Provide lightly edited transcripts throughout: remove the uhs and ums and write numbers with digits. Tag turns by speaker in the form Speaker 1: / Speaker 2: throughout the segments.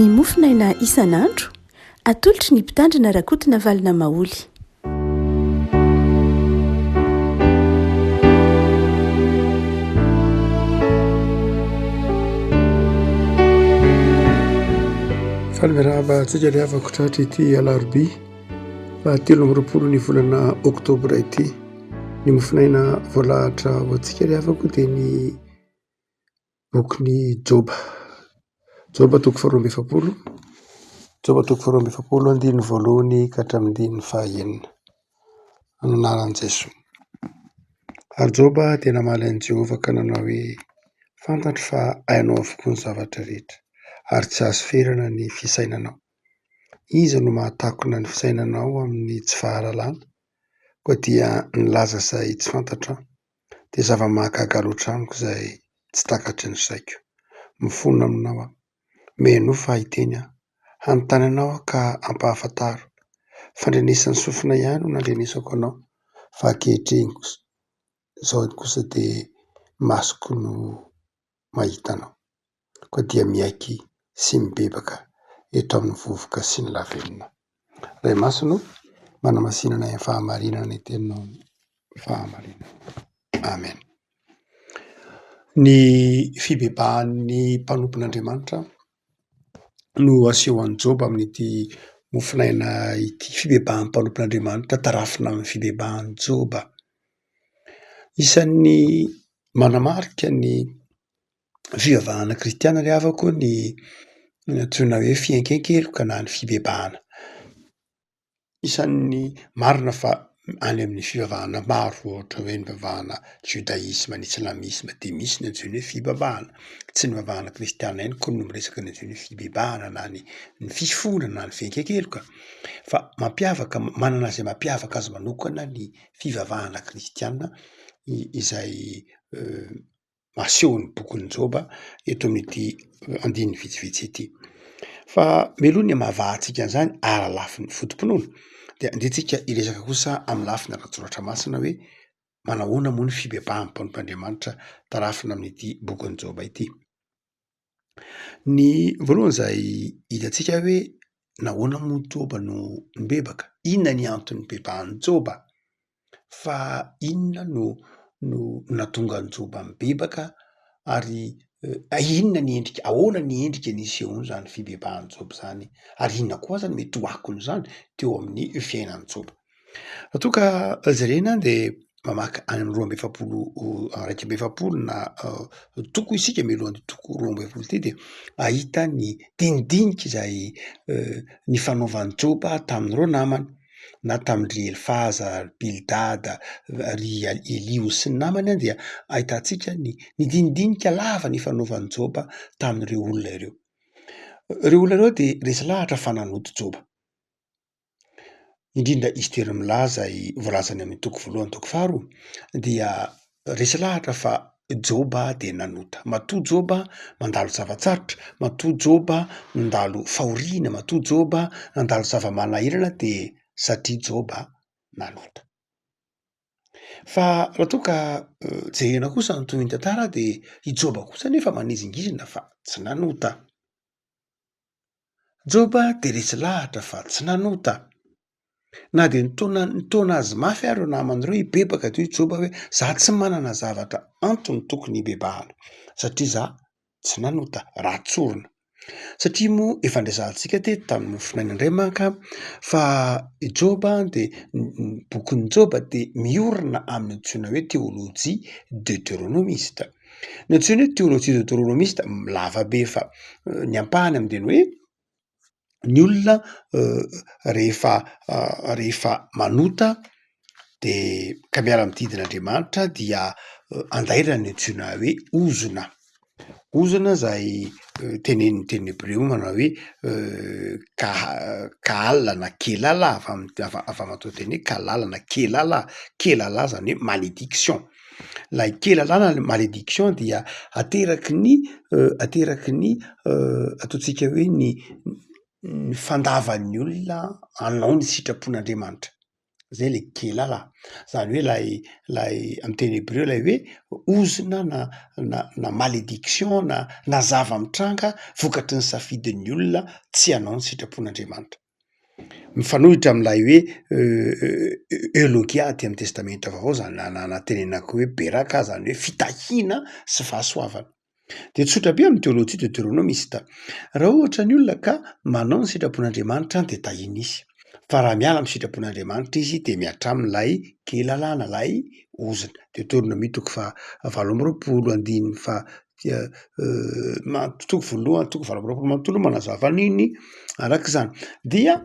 Speaker 1: ny mofinaina isan'andro atolotry ny mpitandrina rakotina valina maoly.
Speaker 2: Falmiraba antsika ry havako tratra ity alarobia 13 ny volana oktobra ity. Ny mofinaina voalahatra ho antsika ry havako dia ny boky Joba. Joba 2:20. Joba 2:20 andiny voalohany ka hatramin'ny andiny fahaenina. Anaran'i Jesoa. Ary Joba dia namaly an'i Jehovah ka nanao hoe fantatro fa hainao avokoa ny zavatra rehetra ary tsy azo ferana ny fisainanao. Iza no mahatakona ny fisainanao amin'ny tsy fahalalana? Koa dia nilaza izay tsy fantatra dia zava-mahagaga loatra amiko izay tsy takatry ny saiko. Mifonona aminao aho, meno fahiteny aho, hanontany anao ka ampahafantaro. Fandrenesan'ny sofina ihany no nandrenesako anao fa ankehitriny kosa izao kosa dia masoko no mahita anao. Koa dia miaiky sy mibebaka eto amin'ny vovoka sy ny lavenona. Ray masino manamasinana ny fahamarinana ny teninao fahamarinana. Amen. Ny fibebahan'ny mpanompon'Andriamanitra no aseho an'i Joba amin'ity mofinaina ity. Fibebahan'ny mpanompon'Andriamanitra tarafina amin'ny fibebahan'i Joba. Isan'ny manamarika ny fivavahana kristiana ry havako ny antsoina hoe fiankaikeloka na ny fibebahana. Isan'ny marina fa any amin'ny fivavahana maro ohatra hoe ny fivavahana judaisma, ny islamisma dia misy ny antsoina hoe fibebahana. Tsy ny fivavahana kristiana ihany koa no miresaka ny antsoina hoe fibebahana na ny fifonana na ny fiankaikeloka. Fa mampiavaka, manana izay mampiavaka azy manokana ny fivavahana kristiana izay asehon'ny bokin'i Joba eto amin'ity andiny vitsivitsy ity. Fa mialoha ny mahavahantsika an'izany ary lafin'ny fotom-pinoana dia andehantsika hiresaka kosa amin'ny lafiny ara-tsoratra masina hoe manahoana moa ny fibebahan'ny mpanompon'Andriamanitra tarafina amin'ity bokin'i Joba ity. Ny voalohany izay hitantsika hoe nahoana moa Joba no nibebaka? Inona ny antony nibebahan'i Joba? Fa inona no nahatonga an'i Joba mibebaka ary inona ny endrika, ahoana ny endrika nisehony izany fibebahan'i Joba izany ary inona koa aza ny mety ho akon'izany teo amin'ny fiainan'i Joba. Raha toa ka jerena dia mamaky any amin'ny 2:20 na toko isika mialohan'ny toko 2:20 ity dia ahita ny dindinika izay nifanaovan'i Joba tamin'ireo namany na tamin'ry Elifaza, Bildada, ry Elio sy ny namany dia ahitantsika ny dindinika lava nifanaovan'i Joba tamin'ireo olona ireo. Ireo olona ireo dia resy lahatra fa nanoto Joba. Indrindra izy toerana milaza voalazany amin'ny toko 1, toko 2 dia resy lahatra fa Joba dia nanota. Matoa Joba mandalo zavatsarotra, matoa Joba nandalo fahoriana, matoa Joba nandalo zava-manahirana dia satria Joba nanota. Fa raha toa ka jerena kosa ny toy ny tantara dia i Joba kosa nefa manizingizina fa tsy nanota. Joba dia resy lahatra fa tsy nanota. Na dia nitaona azy mafy ary ireo namany ireo hibebaka toy i Joba hoe za tsy manana zavatra antony tokony hibebahana satria za tsy nanota, ratsorina. Satria moa efa nirezantsika teto tamin'ny mofinaina indray manka fa Joba dia bokin'i Joba dia miorina amin'ny antsoina hoe théologie deutéronomiste. Ny antsoina hoe théologie deutéronomiste lava be fa ny ampahany amin'ny hoe ny olona rehefa manota dia ka miala amin'ny didin'Andriamanitra dia andairana ny antsoina hoe ozona. Ozona izay tenenin'ny teny hebreo manao hoe kahala na kelala avy amin'itao teny hoe kalala na kelala. Kelala izany hoe malédiction. Ilay kelala na malédiction dia ateraky ny ataontsika hoe ny fandavan'ny olona hanao ny sitrapon'Andriamanitra. zay le kelala, zany hoe lay amin'ny teny hébreu lay hoe ozona na malédiction na zava-mitranga vokatry ny safidin'ny olona tsy hanao ny sitrapon'Andriamanitra. Mifanohitra am'lay hoe eulogia aty amin'ny testamenta vaovao zany natenenako hoe beraka zany hoe fitahiana sy fahasoavana. De tsotra be amin'ny théologie deutéronomiste. Raha ohatra ny olona ka manao ny sitrapon'Andriamanitra de tahiny izy. Fa raha miala amin'ny sitrapon'Andriamanitra izy de miatram'lay kelalana, lay ozina. Deutéronomie toko valo amby roapolo andiny toko voalohany toko valo amby roapolo manontolo manazava an'iny arak'izany. Dia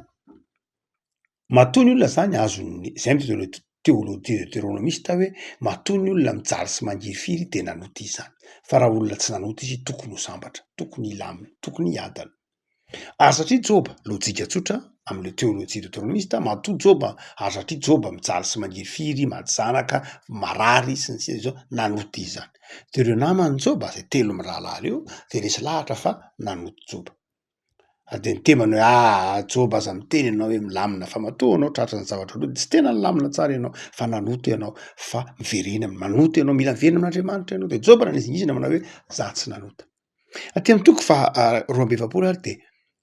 Speaker 2: matoa ny olona zany azony zay amin'ny théologie deutéronomiste hoe matoa ny olona mijaly sy mangiry firy de nanoty izy zany. Fa raha olona tsy nanoty izy tokony ho sambatra, tokony ilamina, tokony hiadana. Ary satria Joba, lojika tsotra am'le théologie deutéronomiste, matoa Joba, ary satria Joba mijaly sy mangiry firy, maty zanaka, marary sy ny sisa zao, nanoty izy zany. De reo namany Joba, zay telo mirahalahy reo, de resy lahatra fa nanoty Joba. De nitemany hoe Joba aza miteny ianao hoe milamina fa matoa anao tratra ny zavatra loha, tsy tena nilamina tsara ianao fa nanoty ianao fa miverena, manoty ianao, mila miverina amin'Andriamanitra ianao. De Joba nanizingizina manao hoe za tsy nanota. Aty amin'ny toko roa amby efapolo ary de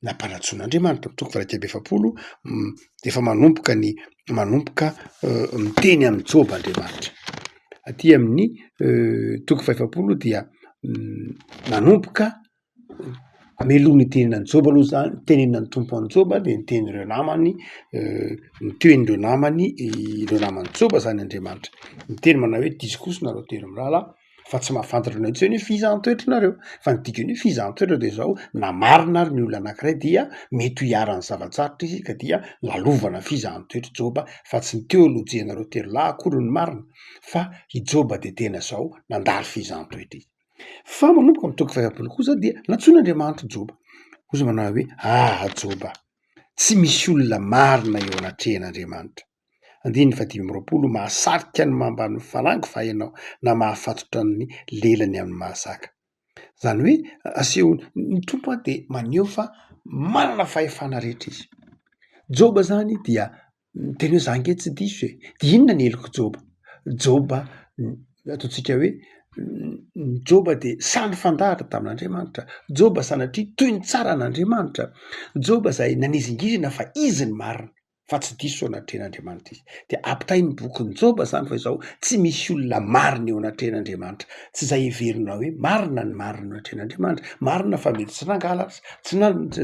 Speaker 2: nampanatsoan'Andriamanitra amin'ny toko faha 2 de efa manomboka miteny amin'ny Joba Andriamanitra. Aty amin'ny toko faha 7 dia nanomboka amelony teninany Joba aloha zany, tenenany tompo any Joba de niten'ireo namany, nitenin'ireo namany, ireo namany Joba zany Andriamanitra. Niteny manao hoe diso nareo telo mirahalahy fa tsy mahafantatra anao intsony hoe fiza an-toetra nareo. Fa ny dikany hoe fiza an-toetra de zao na marina ary ny olona anankiray dia mety ho hiarany zavatsarotra izy ka dia lalovana fiza an-toetra Joba fa tsy ny teolojia nareo telo lahy akory ny marina fa i Joba de tena zao nandalo fiza an-toetra izy. Fa manomboka amin'ny toko faha 7 kosa dia natsoan'Andriamanitra Joba. Kosa manao hoe Joba, tsy misy olona marina eo anatrehan'Andriamanitra. Andiny 520 mahasarika ny mambany farangy fa ianao na mahafatotra ny lelany amin'ny mahazaka. Zany hoe aseho ny tompo de maneho fa manana fahefana rehetra izy. Joba zany dia teny hoe za nge tsy diso hoe de inona ny heliko Joba? Joba ataontsika hoe Joba de samy fandahatra tamin'Andriamanitra. Joba sanatria toy ny tsara an'Andriamanitra. Joba zay nanizingizina fa izy ny marina fa tsy diso anatrehan'Andriamanitra izy. De ampitahy ny bokin'ny Joba zany fa izao tsy misy olona marina eo anatrehan'Andriamanitra. Tsy zay heverina hoe marina ny marina eo anatrehan'Andriamanitra. Marina fa mety tsy nangalatra,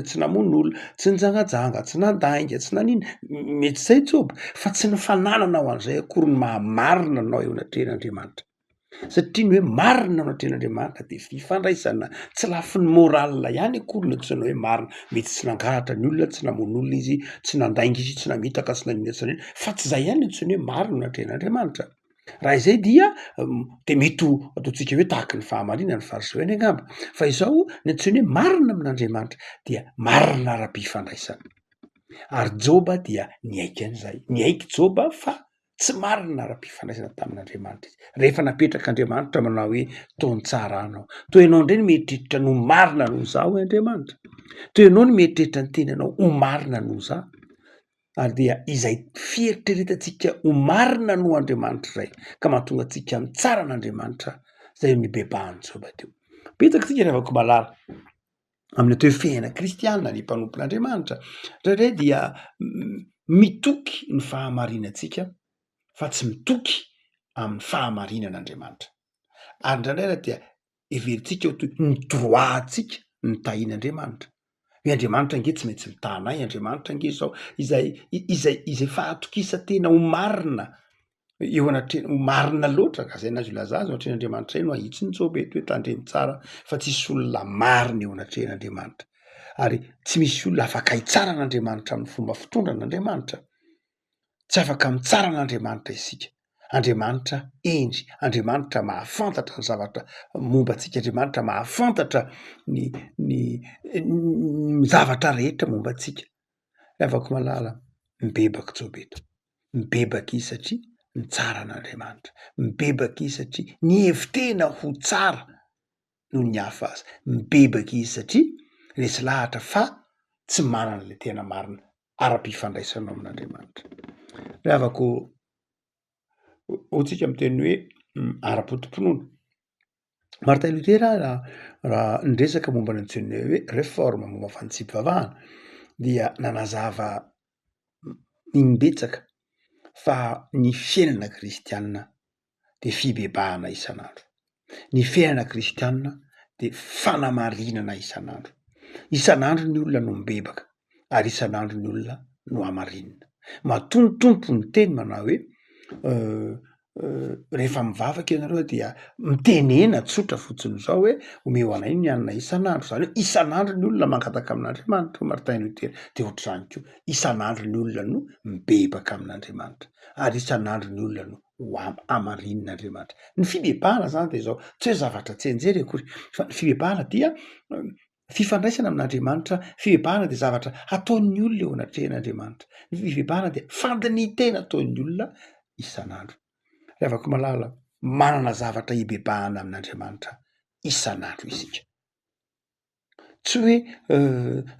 Speaker 2: tsy namono olona, tsy nijangadjanga, tsy nandainga, tsy nanina. Mety zay Joba, fa tsy ny fananana ho an'izay akory ny mahamarina anao eo anatrehan'Andriamanitra. Satria ny hoe marina ao anatrehan'Andriamanitra de fifandraisana tsy lafin'ny morala ihany akory no antsoina hoe marina. Mety tsy nangalatra ny olona, tsy namono olona izy, tsy nandainga izy, tsy namitaka, tsy nanina, tsy nanina, fa tsy zay ihany no antsoina hoe marina ao anatrehan'Andriamanitra. Raha izay dia de mety ho ataontsika hoe tahaky ny fahamarinana ny fariseoeny angamba. Fa izao ny antsoina hoe marina amin'Andriamanitra dia marina ara-pifandraisana. Ary Joba dia niaiky an'izay. Niaiky Joba fa tsy marina ara-pifandraisana tamin'Andriamanitra izy. Rehefa napetraka Andriamanitra manao hoe taony tsara anao. Toy ianao indray ny mieritreritra no marina noho zaho hoe Andriamanitra. Toy ianao ny mieritreritra ny tenanao ho marina noho za. Ary dia izay fieritreretantsika ho marina noho Andriamanitra izay ka mahatonga antsika mitsara an'Andriamanitra zay nibebahan'i Joba teo. Betsaka tsika rehefa malala amin'ny atao hoe fiainana kristianina ny mpanompon'Andriamanitra. Indrindray dia mitoky ny fahamarinantsika fa tsy mitoky amin'ny fahamarinan'Andriamanitra. Ary indraindray dia heverintsika ho toy ny droatsika ny tahian'Andriamanitra. Hoe Andriamanitra nge tsy maintsy mitanay, Andriamanitra nge zao izay fahatokisa-tena ho marina eo anatrehana, ho marina loatra ka zay nazo ilaza azy ao anatrehan'Andriamanitra no ahitsy ny Joba eto hoe tandremy tsara fa tsisy olona marina eo anatrehan'Andriamanitra. Ary tsy misy olona afaka hitsara an'Andriamanitra amin'ny fomba fitondran'Andriamanitra. Tsy afaka mitsara an'Andriamanitra isika. Andriamanitra endry, Andriamanitra mahafantatra ny zavatra momba antsika, Andriamanitra mahafantatra ny zavatra rehetra momba antsika. Afaka malala mibebaka Joba eto. Mibebaka izy satria nitsara an'Andriamanitra. Mibebaka izy satria nihevitena ho tsara noho ny hafa azy. Mibebaka izy satria resy lahatra fa tsy manana le tena marina ara-pifandraisana amin'Andriamanitra. Rehavako ohatsika miteny hoe ara-potom-pinoana. Martin Luther raha niresaka momba ny antsoina hoe réforme momba fanitsim-pivavahana dia nanazava imbetsaka fa ny fiainana kristianina de fibebahana isan'andro. Ny fiainana kristianina de fanamarinana isan'andro. Isan'andro ny olona no mibebaka ary isan'andro ny olona no amarinina. Matontompo ny teny manao hoe rehefa mivavaka ianareo dia mitenena tsotra fotsiny zao hoe omeo anay ny hanina isan'andro, zany hoe isan'andro ny olona mangataka amin'Andriamanitra. Martin Luther de ohatr'izany koa, isan'andro ny olona no mibebaka amin'Andriamanitra ary isan'andro ny olona no amarin'Andriamanitra. Ny fibebahana zany de zao, tsy hoe zavatra tsy enjery akory fa ny fibebahana dia fifandraisana amin'Andriamanitra. Fibebahana de zavatra ataon'ny olona eo anatrehan'Andriamanitra. Ny fibebahana de fandinitena ataon'ny olona isan'andro. Rehavako malala manana zavatra hibebahana amin'Andriamanitra isan'andro isika. Tsy hoe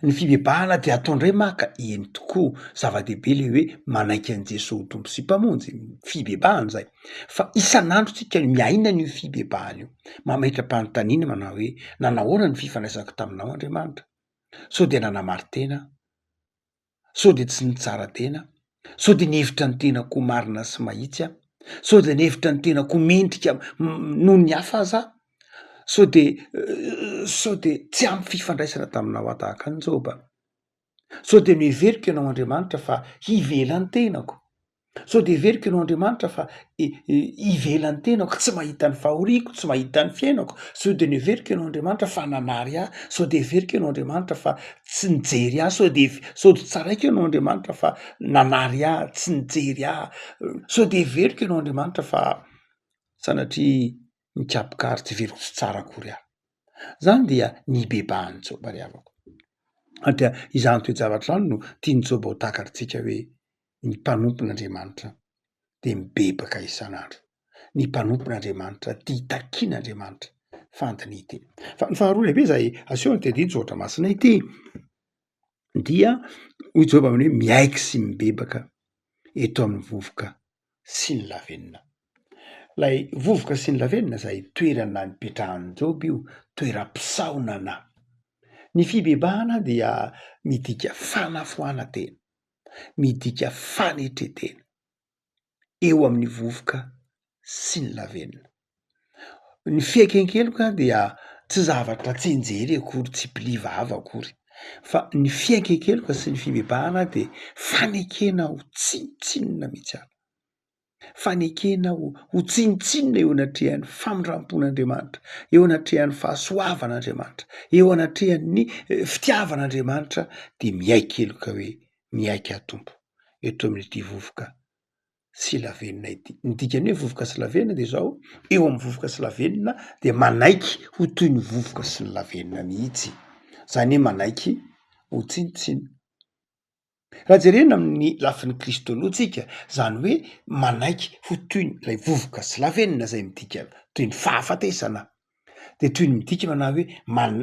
Speaker 2: ny fibebahana de ataondray maka eny tokoa, zava-dehibe le hoe manaiky an' Jesosy ho tompo sy mpamonjy, fibebahana zay. Fa isan'andro tsika miaina an'io fibebahana io. Mametra-panontaniana manao hoe nanahoana ny fifandraisako taminao Andriamanitra? Sao de nanamary-tena? Sao de tsy nitsara tena? Sao de nihevitra ny tenako marina sy mahitsy aho? Sao de nihevitra ny tenako mendrika noho ny hafa aza? Sao de tsy ampy fifandraisana taminao tahaka any Joba? Sao de noheveriko ianao Andriamanitra fa hivela ny tenako? Sao de heveriko ianao Andriamanitra fa hivela ny tenako, tsy mahita ny fahoriako, tsy mahita ny fiainako? Sao de noheveriko ianao Andriamanitra fa nanary aho? Sao de heveriko ianao Andriamanitra fa tsy nijery aho? Sao de tsaraiko ianao Andriamanitra fa nanary aho, tsy nijery aho? Sao de heveriko ianao Andriamanitra fa sanatria mikapokary tsy veriko tsy tsara akory aho? Zany dia nibebahany Joba rehavako. Antia izany toe-javatra zany no tiany Joba ho takarintsika hoe ny mpanompon'Andriamanitra de mibebaka isan'andro. Ny mpanompon'Andriamanitra tia hitakian'Andriamanitra fandiniteny. Fa ny faharoa lehibe zay asehony tedijy ohatra masina ity dia hoy Joba aminy hoe miaiky sy mibebaka eto amin'ny vovoka sy ny lavenina. Lay vovoka sy ny lavenina zay toerana nipetrahan'ny Joba io, toeram-pisaonana. Ny fibebahana dia midika fanafoana-tena, midika fanetretena eo amin'ny vovoka sy ny lavenina. Ny fiankenkeloka dia tsy zavatra tsy enjery akory, tsy mpilia-vava akory, fa ny fiankenkeloka sy ny fibebahana de fanekena ho tsinotsinona mihitsy ary. Fanekena ho tsinotsinona eo anatrehan'ny famindrampon'Andriamanitra, eo anatrehan'ny fahasoavan'Andriamanitra, eo anatrehan'ny fitiavan'Andriamanitra, de miaikeloka hoe miaiky atompo eto amin'ity vovoka sy lavenina ity. Ny dikany hoe vovoka sy lavenina de zao, eo amin'ny vovoka sy lavenina de manaiky ho toy ny vovoka sy ny lavenina mihitsy. Zany hoe manaiky ho tsinotsinona. Raha jerena amin'ny lafin'ny kristoloha zany hoe manaiky ho toy lay vovoka sy lavenina zay midika toy ny fahafatesana. De toy ny midika manao hoe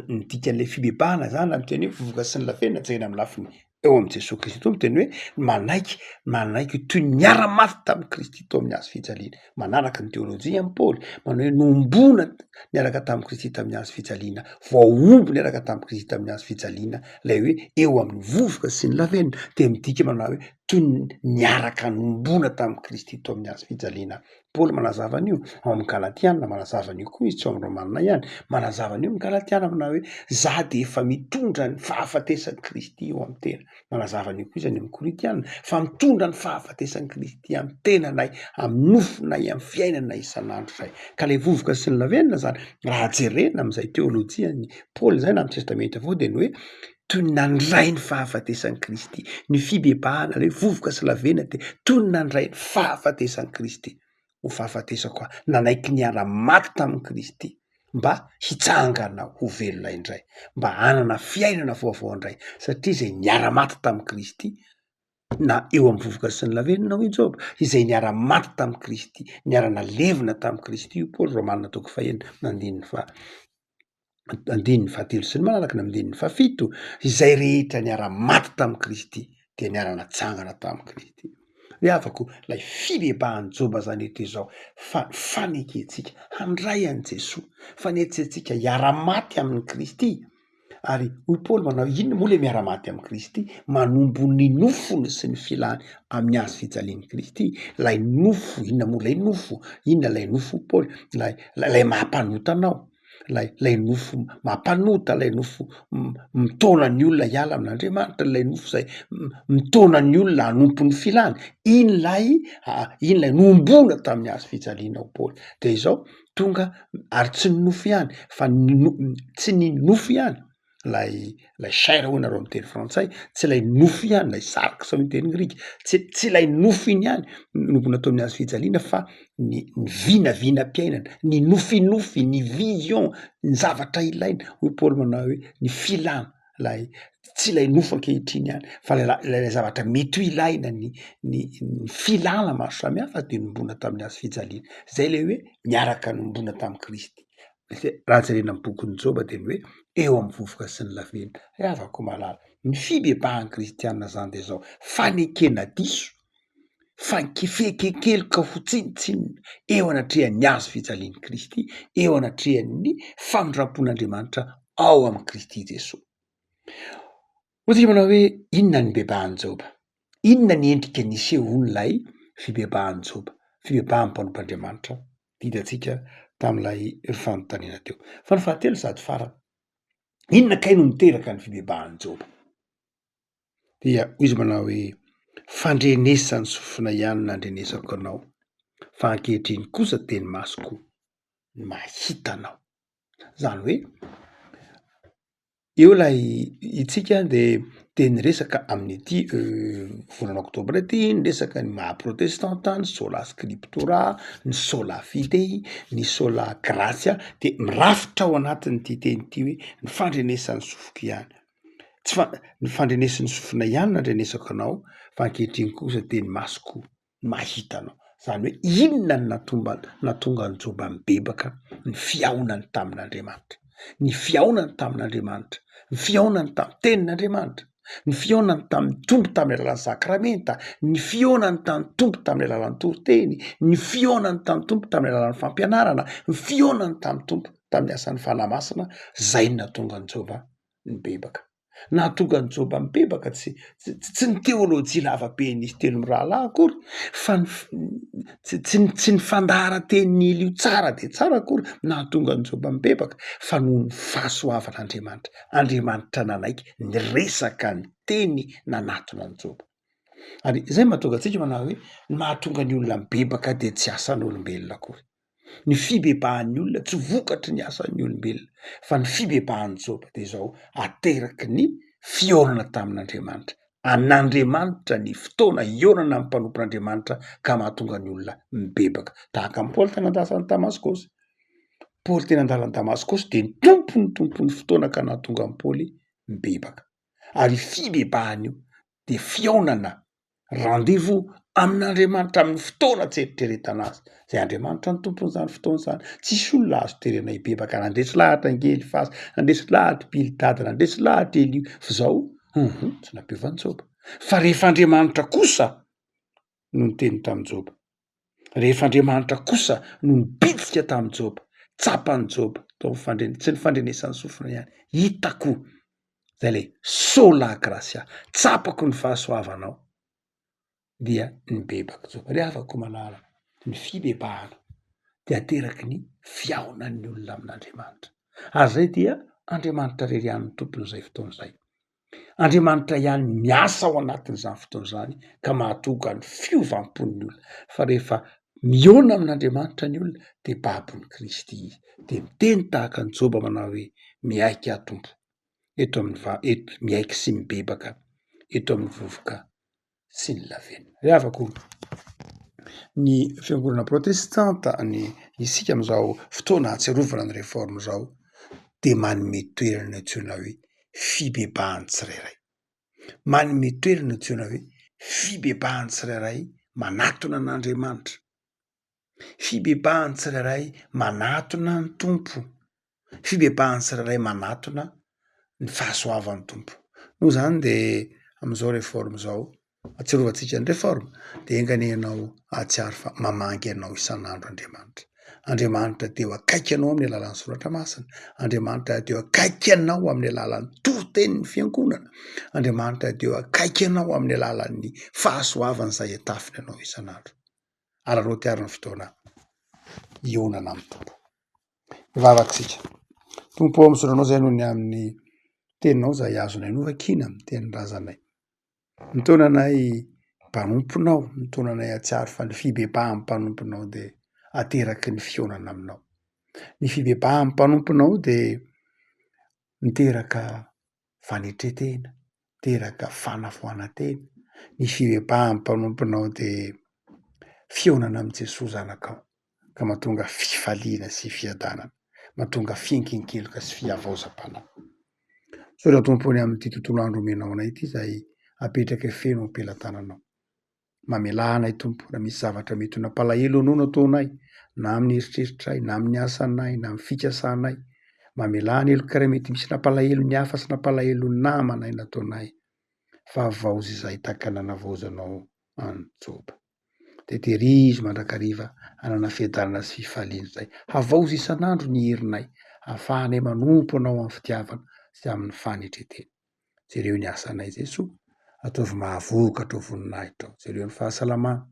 Speaker 2: ny dikan'lay fibebahana zany amiteny hoe vovoka sy ny lavenina jerena amin'ny lafiny eo am' Jesosy Kristy to miteny hoe manaiky toy ny niara-mafy tamin'ny Kristy tao amin'ny hazo-fijaliana. Manaraka ny teolojia am' Paoly manao hoe nombona niaraka tamin'ny Kristy tamin'ny hazo-fijaliana, voaomby niaraka tamin'ny Kristy tamin'ny hazo-fijaliana, lay hoe eo amin'ny vovoka sy ny lavenina, de midika manao hoe toy ny niaraka nombona tamin'ny Kristy tao amin'ny hazo-fijaliana. Paoly manazava an'io ao amin'ny Galatiana, manazava an'io koa izy tsy ao amin'ny Romanina ihany, manazava an'io amin'ny Galatiana manao hoe za de efa mitondra ny fahafatesan'ny Kristy eo amin'ny tena. Manazava an'io koa izy any amin'ny Korintiana fa mitondra ny fahafatesan'ny Kristy amin'ny tenanay, amin'ny nofonay, amin'ny fiainanay isan'andro zay. Ka le vovoka sy ny lavenina zany raha jerena am'izay teolojiany Paoly zay na amin'ny Testamenta avao de ny hoe toy ny nandray ny fahafatesan'ny Kristy. Ny fibebahana le vovoka sy lavenina de toy ny nandray ny fahafatesan'ny Kristy. Ho fahafatesako aho, nanaiky niara-maty tamin'ny Kristy mba hitsangana ho velona indray, mba hanana fiainana vaovao indray, satria zay niara-maty tamin'ny Kristy na eo amin'ny vovoka sy ny lavenina hoy Joba, izay niara-maty tamin'ny Kristy, niara-nalevina tamin'ny Kristy io Paoly Romanina toko fahaenina andininy fahatelo sy ny manaraka na andininy fahafito, izay rehetra niara-maty tamin'ny Kristy de niara-natsangana tamin'ny Kristy. Re avako lay fibebahan Joba zany ety zao faneketsika handray an Jesoa, fanetsitsika hiara-maty amin'ny Kristy. Ary hoy Paoly manao inona moa le miara-maty amin'ny Kristy? Manombo ny nofony sy ny filany amin'ny hazo fijalian'i Kristy. Lay nofo, inona moa lay nofo? Inona lay nofo Paoly? Lay mampanota anao, lay nofo mampanota, lay nofo mitona ny olona hiala amin'Andriamanitra, lay nofo zay mitona ny olona hanompo ny filany. Iny lay nombona tamin'ny hazo fijaliana ao Paoly. De izao tonga ary tsy ny nofo ihany fa tsy ny nofo ihany. Lay chair hoy nareo amin'ny teny frantsay, tsy lay nofo ihany, lay sarx amin'ny teny grika, tsy lay nofo iny ihany nombona tao amin'ny hazo fijaliana fa ny vinavina-piainana, ny nofinofy, ny vision, ny zavatra ilaina. Hoy Paoly manao hoe ny filana, tsy lay nofo ankehitriny ihany fa lay zavatra mety ho ilaina, ny filana maro samihafa de nombona tamin'ny hazo fijaliana. Zay le hoe miaraka nombona tamin'ny Kristy. Raha jerena amin'ny bokin'ny Joba de ny hoe eo amin'ny vovoka sy ny lavena. Avako malala ny fibebahan'ny kristianina zany de zao fanekena diso, fikekeloka ho tsinitsinina eo anatrehan'ny hazo fijalian'i Kristy, eo anatrehan'ny famindrampon'Andriamanitra ao amin'ny Kristy Jesoa. Hoy manao hoe inona ny bebahan'i Joba? Inona ny endrika nisehony lay fibebahan'i Joba? Fibebahan'ny mpanompoandriamanitra hitantsika tamin'ilay fanontaniana teo. Fa ny fahatelo sady farany, inona kay no niteraka ny fibebahan'i Joba? Dia izy manao hoe fandrenesany sofina ihany nandrenesako anao, fa ankehitriny kosa teny masoko mahita anao. Zany hoe eo lay itsika de niresaka amin'ny ity volana oktobra ity, niresaka ny maha protestanta, ny sola scriptura, ny sola fidei, ny sola gratia, de mirafitra ao anatin'ity teny ity hoe ny fandrenesan'ny sofiko ihany. Ny fandrenesan'ny sofina ihany nandrenesako anao, fa ankehitriny kosa teny masoko mahita anao. Zany hoe inona ny natonga ny Joba mibebaka? Ny fiaonany tamin'Andriamanitra, ny fiaonany tamin'Andriamanitra, ny fiaonany tamin'ny tenin'Andriamanitra, ny fiaonany tamin'ny tompo tamin'ny alalan'ny sakramenta, ny fiaonany tamin'ny tompo tamin'ny alalan'ny toroteny, ny fiaonany tamin'ny tompo tamin'ny alalan'ny fampianarana, ny fiaonany tamin'ny tompo tamin'ny asan'ny fanamasina. Zay ny natonga ny Joba mibebaka. Nahatonga ny Joba mibebaka tsy ny teolojia lavabe nisy telo mirahalahy akory, fa tsy ny fandaharan-teny ilio tsara de tsara akory nahatonga ny Joba mibebaka, fa noho ny fahasoavan'Andriamanitra. Andriamanitra nanaiky ny resaka ny teny nanatona ny Joba. Ary zay mahatonga antsika manao hoe ny mahatonga ny olona mibebaka de tsy asan'olombelona akory. Ny fibebahan'ny olona tsy vokatry ny asan'ny olombelona, fa ny fibebahan'ny Joba de zao ateraky ny fiorana tamin'Andriamanitra. An'Andriamanitra ny fotoana iorana amin'ny mpanompon'Andriamanitra ka mahatonga ny olona mibebaka. Tahaka ny Paoly teny an-dasan'ny Damaskosy. Paoly teny an-dalan'ny Damaskosy de ny tompon'ny fotoana ka nahatonga ny Paoly mibebaka. Ary fibebahany io de fiaonana rendez-vous amin'Andriamanitra amin'ny fotoana tsy eritreretana azy. Zay Andriamanitra ny tompon'izany fotoana izany. Tsisy olona azo terena hibebaka, nandresy lahatra angely fasy, nandresy lahatra Bilidady, nandresy lahatra Elio. Fa zao tsy nampiova ny Joba. Fa rehefa Andriamanitra kosa no niteny tamin'ny Joba, rehefa Andriamanitra kosa no nibitsika tamin'ny Joba, tsapan'ny Joba tsy ny fandrenesan'ny sofina ihany, hitako zay le sola gratia, tsapako ny fahasoavanao, dia nibebaka Joba. Ry havako malala, ny fibebahana de ateraky ny fiaonan'ny olona amin'Andriamanitra. Ary zay dia Andriamanitra rery ihany ny tompon'izay fotoana izay. Andriamanitra ihany miasa ao anatin'izany fotoana izany ka mahatonga ny fiovampon'ny olona. Fa rehefa miona amin'Andriamanitra ny olona de babon'ny Kristy izy, de miteny tahaka ny Joba manao hoe miaiky aho tompo, eto miaiky sy mibebaka eto amin'ny vovoka sy ny lavena. Ry havako, ny fiangonana protestanta isika am'izao fotoana ahatsiarovana ny réforme zao de manome toerana antsoina hoe fibebahan'ny tsirairay. Manome toerana antsoina hoe fibebahan'ny tsirairay manatona an'Andriamanitra, fibebahan'ny tsirairay manatona ny tompo, fibebahan'ny tsirairay manatona ny fahasoavan'ny tompo. Noho zany de am'izao réforme zao atsiarovantsika ny réforme dia enganenao ahatsiaro fa mamangy ianao isan'andro Andriamanitra. Andriamanitra teo akaiky anao amin'ny alalan'ny soratra masina. Andriamanitra teo akaiky anao amin'ny alalan'ny toro-tenin'ny fiangonana. Andriamanitra teo akaiky anao amin'ny alalan'ny fahasoavana izay etafiny anao isan'andro. Alarao tiarina fotoana ionana amin'ny tompo. Vavaksika. Tompo amisoranao zay noho ny amin'ny teninao izay azonay novakina amin'ny tenin'ny razanay. Nitaonanay mpanomponao, nitaonanay atsiaro fa ny fibebahan'ny mpanomponao dia ateraky ny fionana aminao. Ny fibebahan'ny mpanomponao dia niteraka fanetretena, teraka fanafoana-tena. Ny fibebahan'ny mpanomponao dia fionana amin'ny Jesosy zanakao, ka mahatonga fifaliana sy fiadanana, mahatonga fiankinkeloka sy fiavaozam-panana. Saora tompony amin'ity tontolo andro omenao anay ity izay apetraka feno am-pelantananao. Mamelà anay tompo, raha misy zavatra mety ho nampalahelo anao nataonay, na amin'ny eritreritray, na amin'ny asanay, na amin'ny fikasanay. Mamelà ny heloka raha mety misy nampalahelo ny hafa sy nampalahelo ny namanay nataonay. Fa vaozy izay tahaka nanavaozanao any Joba. Dia terizy mandrakariva hanana fiadanana sy fifaliana izay. Havaozy isan'andro ny herinay, ahafahanay manompo anao amin'ny fitiavana sy amin'ny fanetretena. Jereo ny asanay Jesosy, ataovy mahavoka atao voninahitra. Jereo ny fahasalamana,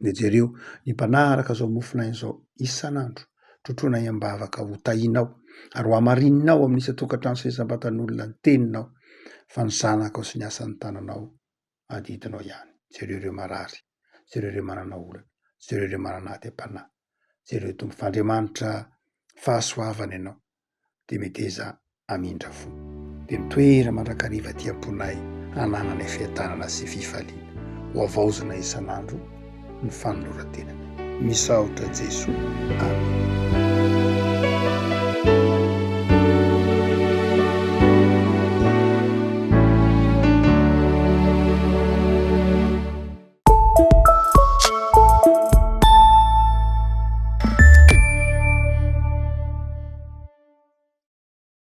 Speaker 2: dia jereo ny mpanaraka zao mofinainy izao isan'andro. Trotronay ambavaka ho tahinao, ary ho hamarinina amin'ny isa-tokantrano sy isam-batan'olona ny teninao, fa ny zanakao sy ny asan'ny tananao adidinao ihany. Jereo ireo marary, jereo ireo manana olana, jereo ireo manana aty-panahy, jereo tompo f'Andriamanitra fahasoavana ianao, dia meteza amindra fo. Dia mitoera mandrakariva aty am-ponay hanananay fiadanana sy fifaliana. Ho avaozina isan'andro ny fanoloran-tenany. Misaotra Jesosy. Amen.